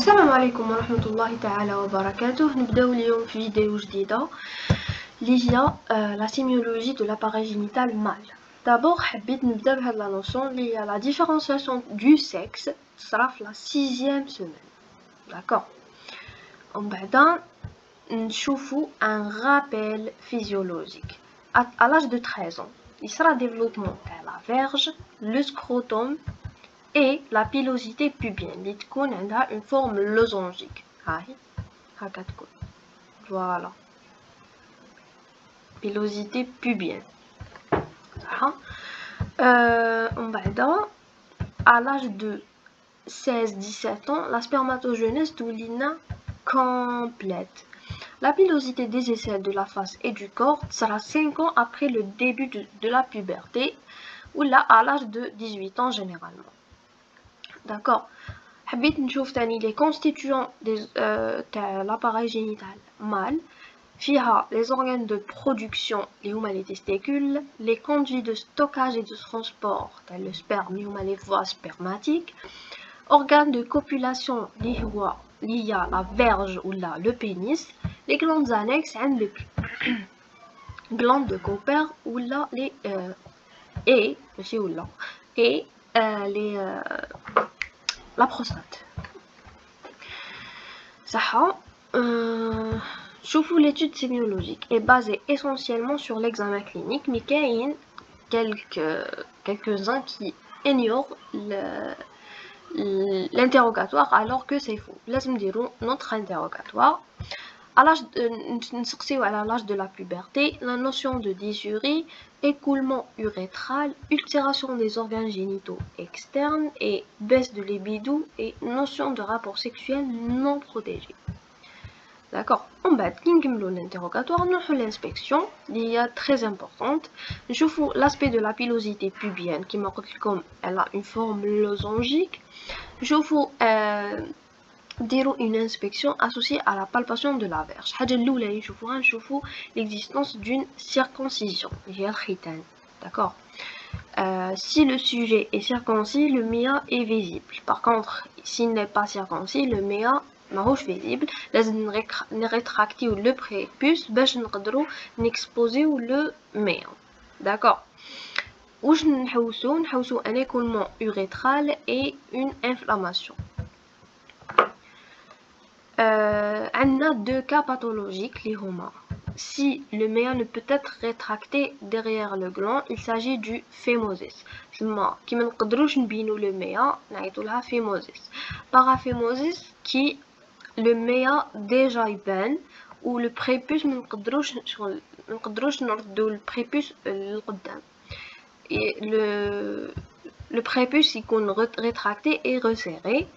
السلام عليكم ورحمة الله تعالى وبركاته. نبداو اليوم في فيديو جديدة اللي هي la sémiologie de l'appareil génital mâle. D'abord حبيت نبدا بهاد la notion اللي هي la différenciation du sexe تصرا في la 6e semaine. D'accord. ومن بعد نشوفو un rappel physiologique. À l'âge de 13 ans, il sera développement تاع la verge, le scrotum et la pilosité pubienne اللي تكون عندها une forme losangique. هاهي هكا تكون. Voilà. Pilosité pubienne. صح. ومن بعد à l'âge de 16-17 ans, la spermatogenèse تولينا complète. La pilosité des aisselles de la face et du corps sera 5 ans après le début de la puberté ou là à l'âge de 18 ans généralement. D'accord. حبيت نشوف تاني les constituants de l'appareil génital mâle. فيها les organes de production اللي هما les testicules, les conduits de stockage et de transport تاع le sperme اللي هما les voies spermatiques, organes de copulation اللي هي la verge ou là le pénis, les glandes annexes عندك glandes de Cooper ou là les et ماشي ولا et les la prostate. صح. شوفوا l'étude sémiologique est basée essentiellement sur l'examen clinique, mais il y a quelques-uns qui ignorent l'interrogatoire alors que c'est faux. Laissez-moi dire notre interrogatoire. À l'âge de la puberté, la notion de dysurie, écoulement urétral, ulcération des organes génitaux externes et baisse de libido et notion de rapport sexuel non protégé. D'accord. En bas, l'interrogatoire, nous l'inspection, il est très importante. Je vous l'aspect de la pilosité pubienne qui m'a comme elle a une forme losangique. Je vous dire une inspection associée à la palpation de la verge. Je vous l'existence d'une circoncision. D'accord. Si le sujet est circoncis, le méa est visible. Par contre, s'il n'est pas circoncis, le méa ماهوش visible. لازم نريتراكتي le prépuce باش نقدروا نexposer le méa. D'accord. واش نحوسو un écoulement urétral et une inflammation. On a deux cas pathologiques les homa. Si le méa ne peut être rétracté derrière le gland, il s'agit du phémosis. Qui ما نقدروش نبينو le méa نعيطو لها phémosis. Paraphémosis qui le méa déjà يبان ou le prépuce ما نقدروش نردو le prépuce لقدام. Et le prépuce يكون rétracté et resserré.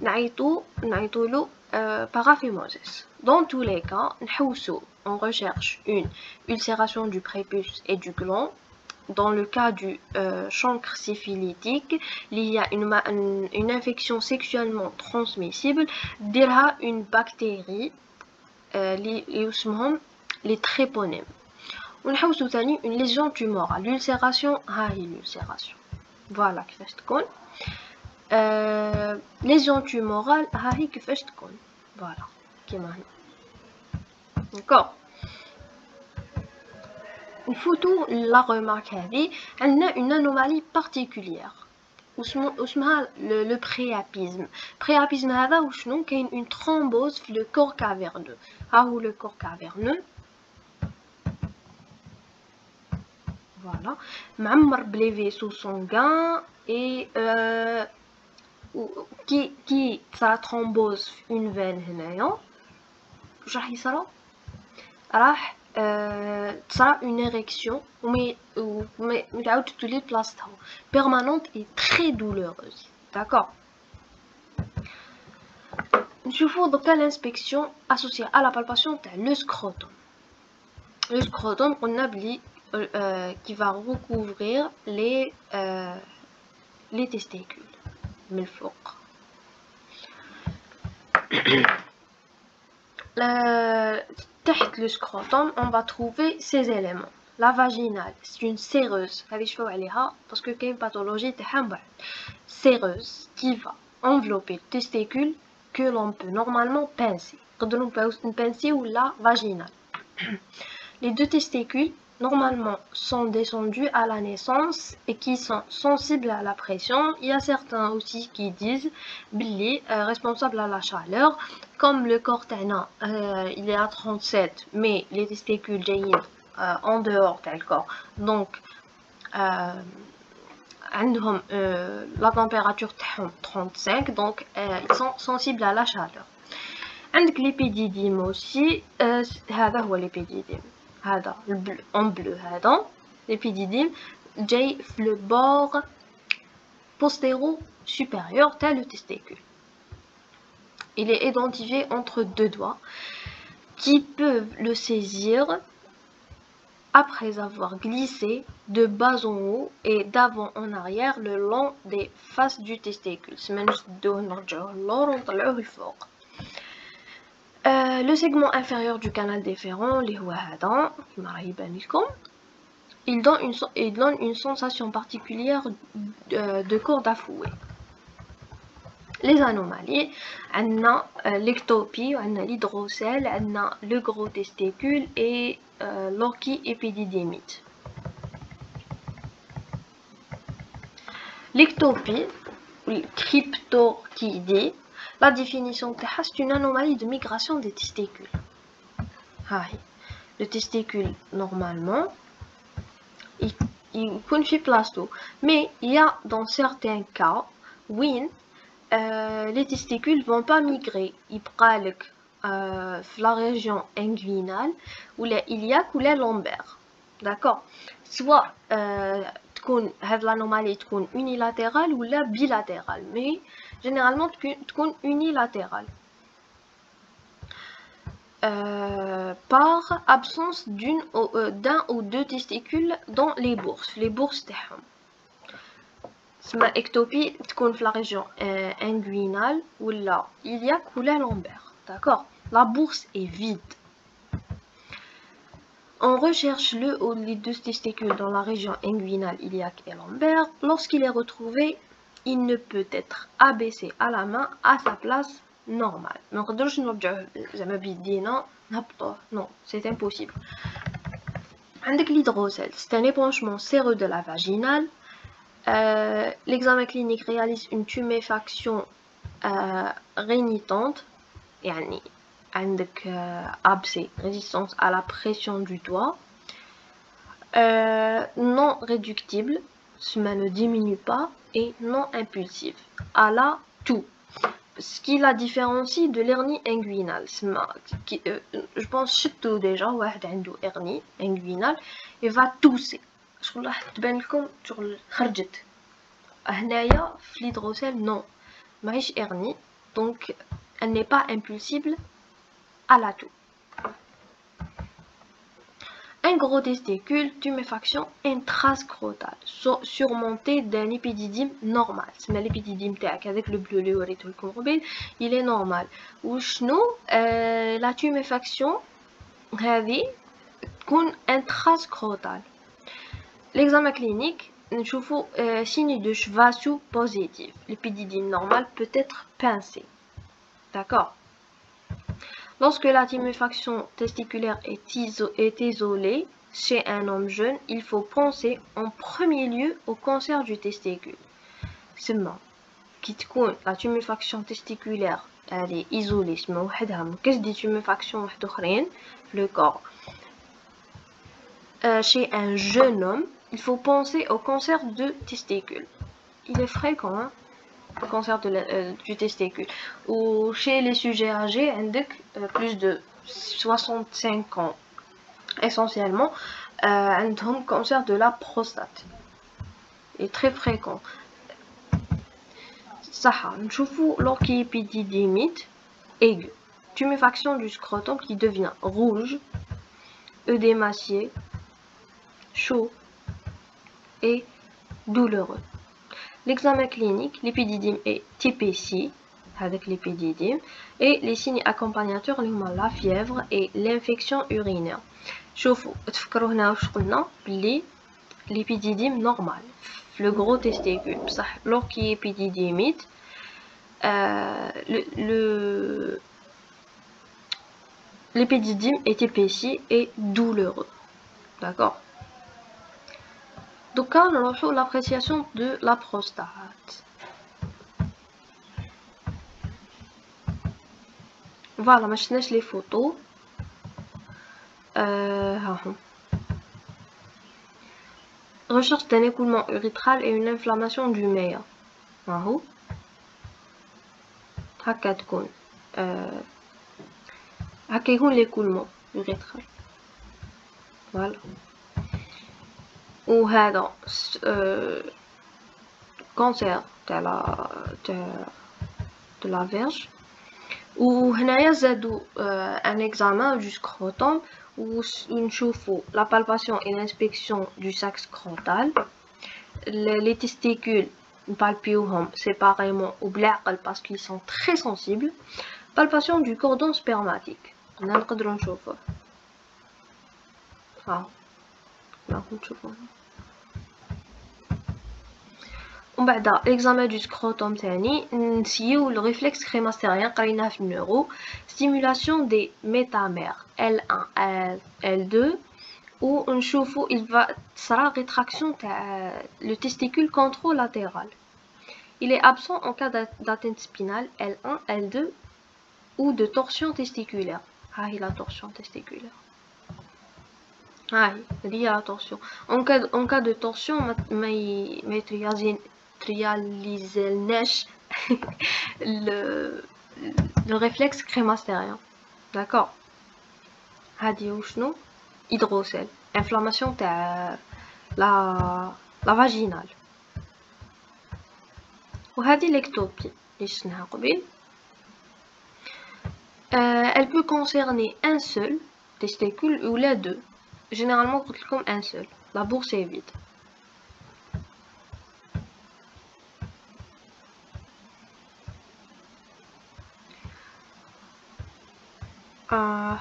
نعيطو له paraphémosis. Dans tous les cas, on recherche une ulcération du prépuce et du gland. Dans le cas du chancre syphilitique, il y a une infection sexuellement transmissible, d'ira une bactérie, les tréponèmes. On a aussi une lésion tumorale. L'ulcération, l'ulcération. Voilà, كيفاش تكون. lésion tumorale, كيفاش تكون. Voilà, كيما هنا. D'accord. Il faut tout la remarque هذه عندنا une anomalie particulière. اسمها le priapisme. Priapisme هذا وشنو كاين une thrombose في le corps caverneux. ها هو le corps caverneux. Voilà. معمر بلي vaisseaux sanguins et qui ça thrombose une veine هنايا. واش راح يصرى؟ راح تصرى une érection mais تعاود تولي بلاصتها permanente et très douloureuse. D'accord. نشوفوا دوكا l'inspection associée à la palpation تاع le scrotum. Le scrotum قلنا بلي qui va recouvrir les testicules من الفوق. تحت le scrotum, on va trouver ces éléments. La vaginale, c'est une séreuse. Parce que une pathologie séreuse qui va envelopper le testicule que l'on peut normalement pincer. On peut pincer ou la vaginale. Les deux testicules normalement sont descendus à la naissance et qui sont sensibles à la pression. Il y a certains aussi qui disent Billy responsable à la chaleur, comme le corps tana, il est à 37, mais les testicules jaillissent en dehors du corps. Donc عندهم la température 35, donc ils sont sensibles à la chaleur. عندك l'épididym aussi, هذا هو l'épididym. هذا en bleu هذا l'épididym جاي في le bord postéro supérieur tel le testicule. Il est identifié entre deux doigts qui peuvent le saisir après avoir glissé de bas en haut et d'avant en arrière le long des faces du testicule. Le segment inférieur du canal déférent, il donne une sensation particulière de corde à fouet. Les anomalies, on a l'ectopie, on a l'hydrocèle, on a le gros testicule et l'orchiépididymite. L'ectopie, ou cryptorchidie, la définition c'est une anomalie de migration des testicules. Le testicule, normalement, il confie plasto, mais il y a dans certains cas, oui, les testicules vont pas migrer. Ils prennent la région inguinale où il y a coulé lombaire. D'accord? Soit l'anomalie est unilatérale ou bilatérale, mais généralement تكون unilatérale. Par absence d'un ou deux testicules dans les bourses تاعهم. اسمها ectopie تكون في la région inguinale ou là il y a coulé lombaire. D'accord? La bourse est vide. On recherche le ou les deux testicules dans la région inguinale iliaque et lombaire. Lorsqu'il est retrouvé, il ne peut être abaissé à la main à sa place normale. Non, c'est impossible. Avec l'hydrocèle, c'est un épanchement séreux de la vaginale. L'examen clinique réalise une tuméfaction rénitente, يعني عندك abcès, résistance à la pression du doigt, non réductible, cela ne diminue pas, et non impulsive, à la toux. Ce qui la différencie de l'hernie inguinale. Je pense surtout déjà واحد عنده hernie inguinale et va tousser. شغل راح تبان لكم شغل خرجت. هنايا في l'hydrocèle non, ماهيش hernie, donc elle n'est pas impulsible à la toux. Un gros testicule, tuméfaction intrascrotale, surmonté d'un épididyme normal. C'est l'épididyme avec le bleu, le il est normal. Ou la tuméfaction intrascrotale. L'examen clinique, nous avons signe de vaso positif. L'épididyme normal peut être pincé. D'accord? Lorsque la tuméfaction testiculaire est isolée chez un homme jeune, il faut penser en premier lieu au cancer du testicule. Seulement, la tuméfaction testiculaire elle est isolée, qu'est-ce que tuméfaction le corps. Chez un jeune homme, il faut penser au cancer de testicule. Il est fréquent, hein? Le cancer du testicule. Ou chez les sujets âgés, plus de 65 ans, essentiellement, un cancer de la prostate. Il est très fréquent. Nous avons l'orchiépididymite aiguë, tuméfaction du scrotum qui devient rouge, œdémacié, chaud et douloureux. L'examen clinique, l'épididyme est TPC, avec l'épididyme, et les signes accompagnateurs, la fièvre et l'infection urinaire. شوفوا تفكروا هنا واش قلنا بلي l'épididyme normal le gros testicule بصح l'orchiépididymite l'épididyme est épaissi et douloureux. D'accord. Donc là, on a l'appréciation de la prostate. Voilà, maintenant les photos. Recherche d'un écoulement urétral et une inflammation du méa. هكا تكون هكا يكون l'écoulement urétral. Voilà. وهذا cancer de la verge. وهنايا زادوا un examen du scrotum où نشوفوا la palpation et l'inspection du sac scrotal. Les testicules palpiohom séparément ou بالعقل parce qu'ils sont très sensibles. Palpation du cordon spermatique. نقدروا نشوفوه. نشوفوه. ومن بعد l'examen du scrotum ثاني نسيو le réflexe crémastérien قريناه في النورو. Stimulation des métamères L1 L2 où نشوفو il va sera rétraction le testicule controlatéral. Il est absent en cas d'atteinte spinale L1 L2 ou de torsion testiculaire. La torsion testiculaire. Liée à la torsion. En cas de torsion, ما trialiselnesh le réflexe crémastérien. D'accord. هادي وشنو hydrocèle. Inflammation la vaginale. وهذه l'ectopie اللي شفناها قبل. Elle peut concerner un seul testicule ou les deux. Généralement comme un seul. La bourse est vide. Pardon.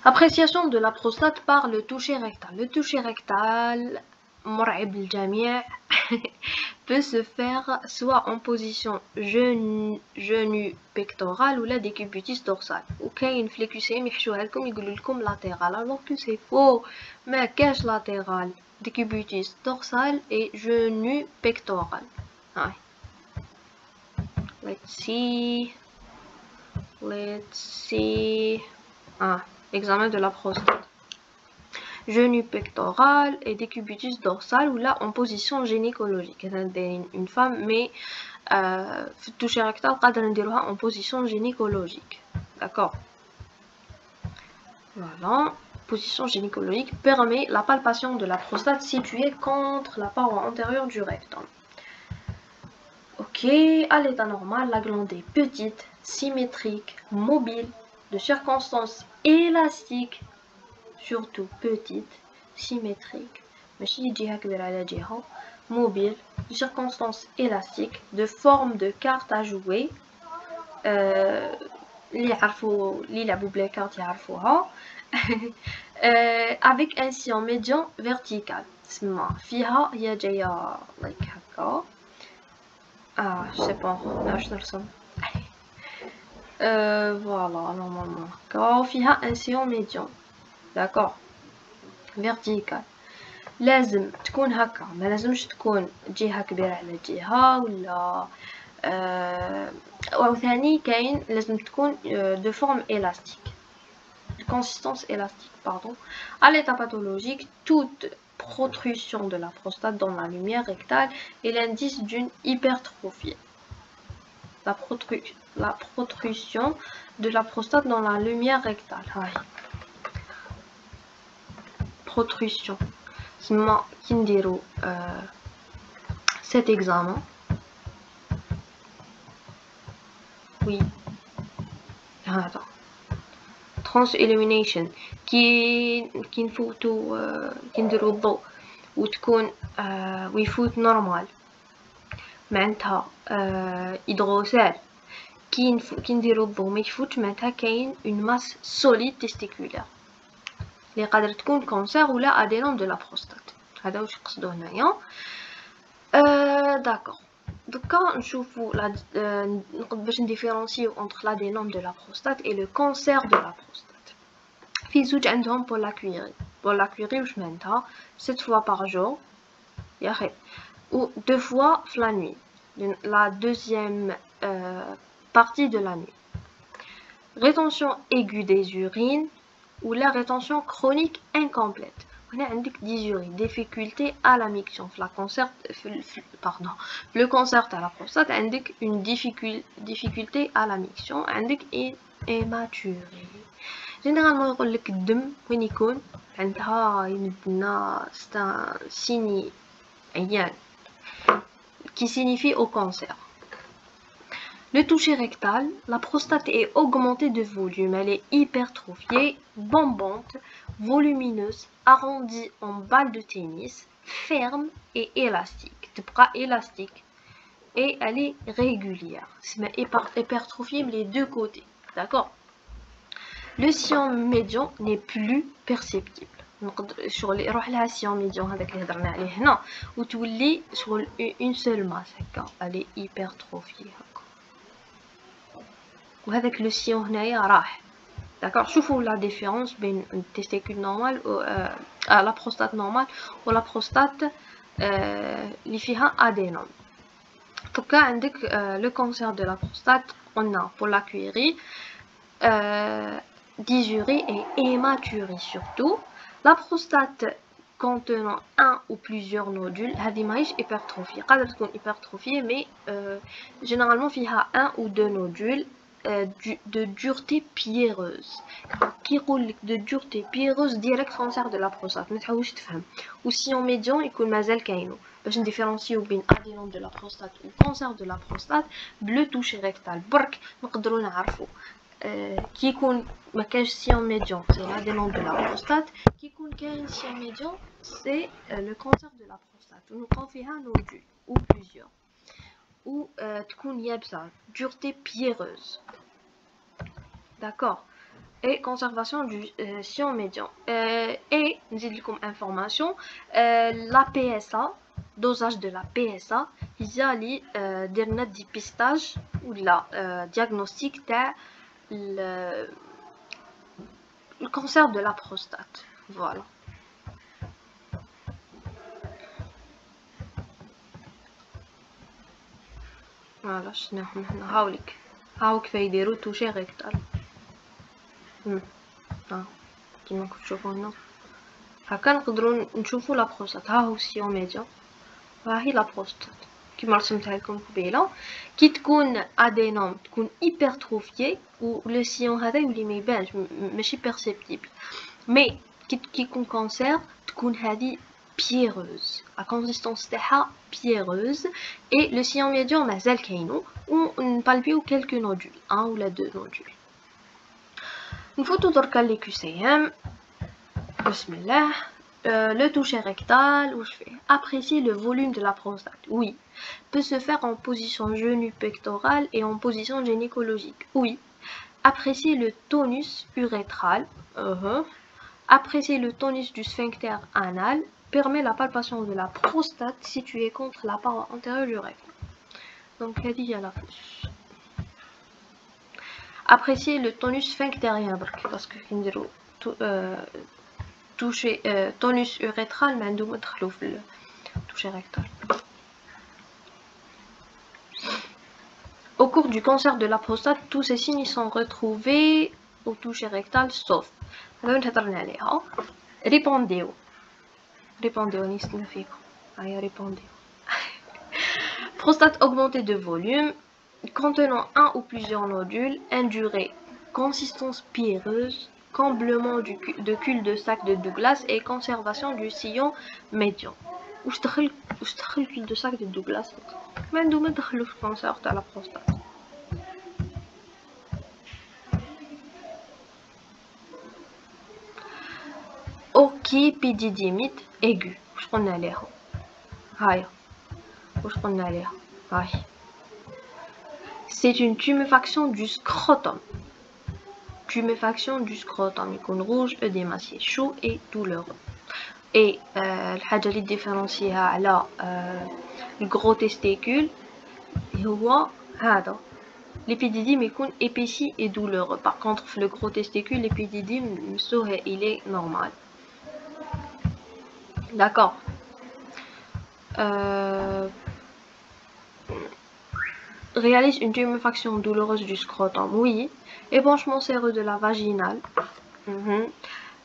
Appréciation de la prostate par le toucher rectal. Le toucher rectal مرعب للجميع peut se faire soit en position genou pectoral ou la décubitus dorsale. وكاين في الكيسيم يحشوها لكم يقولوا لكم latéral alors que c'est faux. ما كاش latéral, décubitus dorsal et genou pectoral. Let's see. Examen de la prostate. Genou pectoral et décubitus dorsal ou là en position gynécologique. Une femme mais toucher rectal en position gynécologique. D'accord. Voilà. Position gynécologique permet la palpation de la prostate située contre la paroi antérieure du rectum. Ok, à l'état normal, la glande est petite, symétrique, mobile, de circonstances élastiques, surtout petite, symétrique, mobile, de circonstances élastiques, de forme de carte à jouer, avec un sillon médian vertical. Je sais pas, voilà, normalement. فيها un sillon médian. D'accord. vertical. لازم تكون هكا، ما لازمش تكون جهة كبيرة على جهة ولا وثاني كاين لازم تكون de forme élastique, de consistance élastique, pardon. À l'état pathologique, toute protrusion de la prostate dans la lumière rectale est l'indice d'une hypertrophie. La protrusion de la prostate dans la lumière rectale. Protrusion. Cet examen. Oui. Attends. Trans-illumination كي نفوتو كي نديرو الضوء وتكون ويفوت نورمال معناتها هيدروسال كي نديرو الضوء ما يفوتش معناتها كاين اون ماس سوليد تيستيكولير اللي قادر تكون كونسير ولا ادينوم دو لا بروستات. هذا واش نقصدو هنايا. d'accord. Donc quand باش نديفيرونسيو entre l'adénome de la prostate et le cancer de la prostate. في زوج عندهم pour la curie واش معناتها 7 fois par jour يا اخي ou 2 fois la nuit, la deuxième partie de la nuit. Rétention aiguë des urines ou la rétention chronique incomplète. هنا عندك dysurie, difficulté à la miction. Le cancer de la prostate عندك une difficulté à la miction, عندك hématurie. Généralement يقول لك الدم وين يكون عندها يمدنا c'est un signe عيان qui signifie au cancer. Le toucher rectal, la prostate est augmentée de volume, elle est hypertrophiée, bombante, volumineuse, arrondie en balle de tennis, ferme et élastique. تبقى élastique et elle est régulière. C'est hypertrophiée les deux côtés, d'accord? Le sillon médian n'est plus perceptible. شغل يروح لها السيون ميديون هذاك اللي هضرنا عليه هنا وتولي شغل اون سول ماس هكا الي هيبرتروفي هكا وهذاك لو سيون هنايا راح داكوغ. شوفوا لا ديفيرونس بين التستيكول نورمال لا بروستات نورمال ولا بروستات اللي فيها ادينوم. دوكا عندك لو كانسير دو لا بروستات قلنا pour la curie dysurie et hématurie surtout. La prostate contenant un ou plusieurs nodules, هذه ماهيش hypertrophie. قادرة تكون hypertrophie mais généralement فيها un ou deux nodules de dureté pierreuse. كي يقول لك de dureté pierreuse direct cancer de la prostate ما تحاولش تفهم. والسيون ميديون يكون مازال كاينو باش نديفيرونسيو بين adénome de la prostate ou cancer de la prostate بلو toucher rectal برك نقدروا نعرفوا كي يكون ما كاينش سيون ميديون سي l'adénome de la prostate كي يكون كاين سيون ميديون سي le cancer de la prostate ونلقاو فيها نودول ou plusieurs ou تكون يابسه dureté pierreuse d'accord et conservation du sillon médian et نزيد لكم information la PSA dosage de la PSA هي اللي درنا dépistage ولا diagnostic تاع le cancer de la prostate. Voilà. Voilà, شناهم هنا هاوليك كيف يديروا توشي ريكتال. كيما تشوفوا هنا هكا نقدروا نشوفوا لا بروستات. ها هو السيون ميديان ها هي لا بروستات كيما رسمتها لكم قبيله. كي تكون ادينوم تكون هيبرتروفيي ولو سيون هذا يولي ما يبانش ماشي بيرسيبتيبل مي كي يكون كانسير تكون هذه بييروز لا كونسيستونس تاعها بييروز اي لو سيون ميديان مازال كاينو ونبالبيو كلكو نودول ان ولا دو نودول. نفوتو دركا لي كوسيام بسم الله. Le toucher rectal, apprécier le volume de la prostate, oui. Peut se faire en position genou pectoral et en position gynécologique, oui. Apprécier le tonus urétral, apprécier le tonus du sphincter anal, permet la palpation de la prostate située contre la paroi antérieure du rectum. Donc, il y a la pousse. Apprécier le tonus sphinctérien, parce que toucher tonus urétral mais عندهم يدخلوا في toucher rectal. Au cours du cancer de la prostate, tous ces signes sont retrouvés au toucher rectal sauf هذا نهضرنا عليها. ريبونديو نستنى فيكم هيا ريبونديو. Prostate augmentée de volume contenant un ou plusieurs nodules, indurée, consistance pierreuse, comblement de cul-de-sac de Douglas et conservation du sillon médian. واش دخل cul-de-sac de Douglas ما عنده ما دخلو في الكانسير تاع لا بروستات. اوكيبيديديميت ايغو واش قلنا عليها هايا واش قلنا عليها هاي c'est une tuméfaction du scrotum. Tuméfaction du scrotum يكون rouge, œdématié, chaud et douloureux. et الحاجة اللي ديفيرونسيها على الجرو تيستيكول هو هذا l'épididyme يكون épaissi et douloureux. Par contre في le gros testicule l'épididyme il est normal. D'accord. Réalise une tuméfaction douloureuse du scrotum. Oui. Épanchement séreux de la vaginale.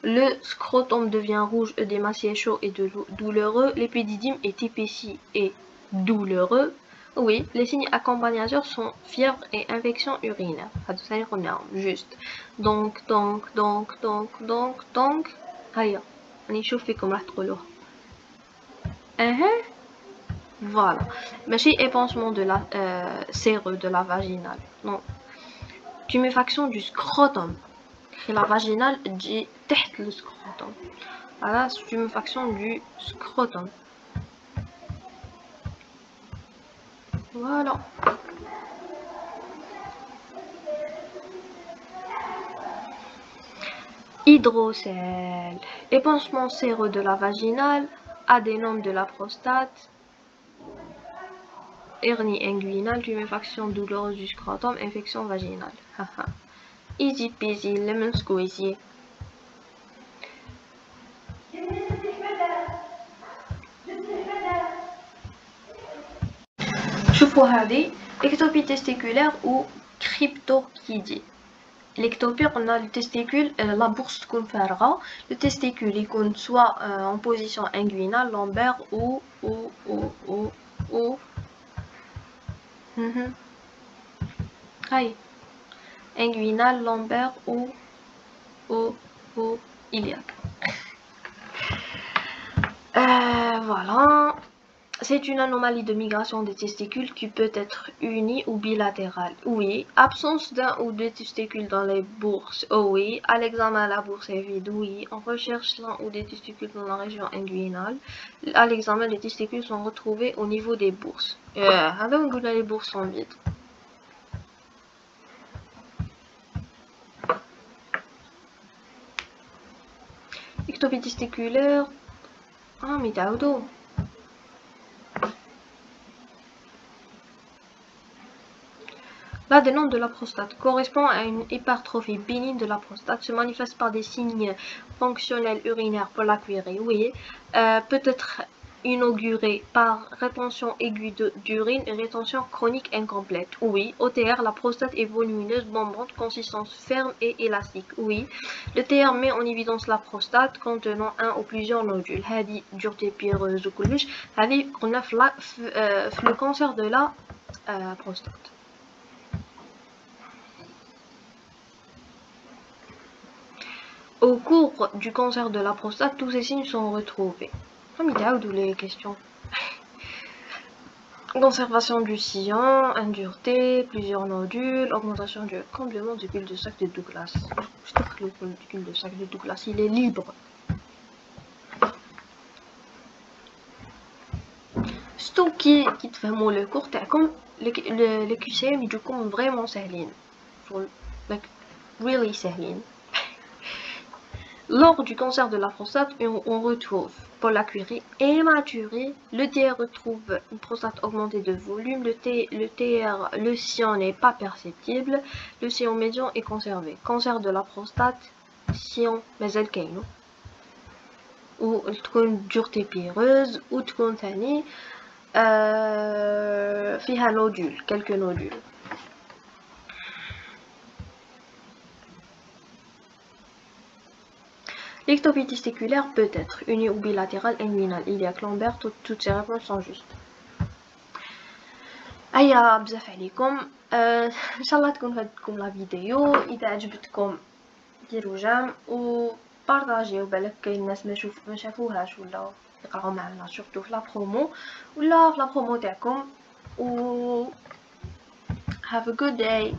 Le scrotum devient rouge, édémacié, chaud et douloureux. L'épididyme est épaissi et douloureux. Oui. Les signes accompagnateurs sont fièvre et infection urinaire. Juste. Donc. Aïe. On est chauffé comme la trollo. Voilà. Mais chez épanchement de la séreux de la vaginale. Non. Tuméfaction du scrotum. La vaginale dit tête le scrotum. Voilà, tuméfaction du scrotum. Voilà. Hydrocèle. Épanchement séreux de la vaginale. Adénome de la prostate. Hernie inguinale, tuméfaction douloureuse du scrotum, infection vaginale. Easy peasy, lemon squeezy. شوفوا هذه ectopie testiculaire ou cryptorchidie. L'ectopie, on a le testicule, la bourse تكون فارغة. Le testicule يكون soit en position inguinale, lombaire ou Aïe. Inguinal, lombaire ou iliaque. Voilà. C'est une anomalie de migration des testicules qui peut être unie ou bilatérale. Oui. Absence d'un ou deux testicules dans les bourses. Oh oui. À l'examen, la bourse est vide. Oui. On recherche l'un ou des testicules dans la région inguinale. À l'examen, les testicules sont retrouvés au niveau des bourses. Donc, les bourses sont vides. Ectopie testiculaire. Ah, mais t'as auto. L'adénome de la prostate correspond à une hypertrophie bénigne de la prostate, se manifeste par des signes fonctionnels urinaires pour la query. Oui, peut être inauguré par rétention aiguë d'urine et rétention chronique incomplète. Oui, OTR, la prostate est volumineuse, bombante, consistance ferme et élastique. Oui, le TR met en évidence la prostate contenant un ou plusieurs nodules. Hadi dureté pyreuse ou couche, hadi on a le cancer de la prostate. Au cours du cancer de la prostate, tous ces signes sont retrouvés. D'où les questions. Conservation du sillon, indureté, plusieurs nodules, augmentation du complément du cul-de-sac de Douglas. Je trouve que le cul-de-sac de Douglas, il est libre. Surtout qui te fait le cours, comme les QCM, du coup, vraiment sahlin. Like, really sahlin. Lors du cancer de la prostate, on retrouve pour la curie hématurée, le TR retrouve une prostate augmentée de volume, le sillon n'est pas perceptible, le sillon médian est conservé. Cancer de la prostate, sillon مازال كاينو ou تكون dureté pyreuse ou تكون ثاني فيها nodule, quelques nodules. L'ectopie testiculaire peut être unie ou bilatérale, inguinale, iliaque, lombaire, toutes ces réponses sont justes. Aya بزاف عليكم ان شاء الله تكون فاتتكم لا فيديو. اذا عجبتكم ديروا جيم و بارطاجيو، بالك كاين الناس ما شافوهاش ولا يقراو معنا سورتو في لا برومو ولا في لا برومو تاعكم. و have a good day.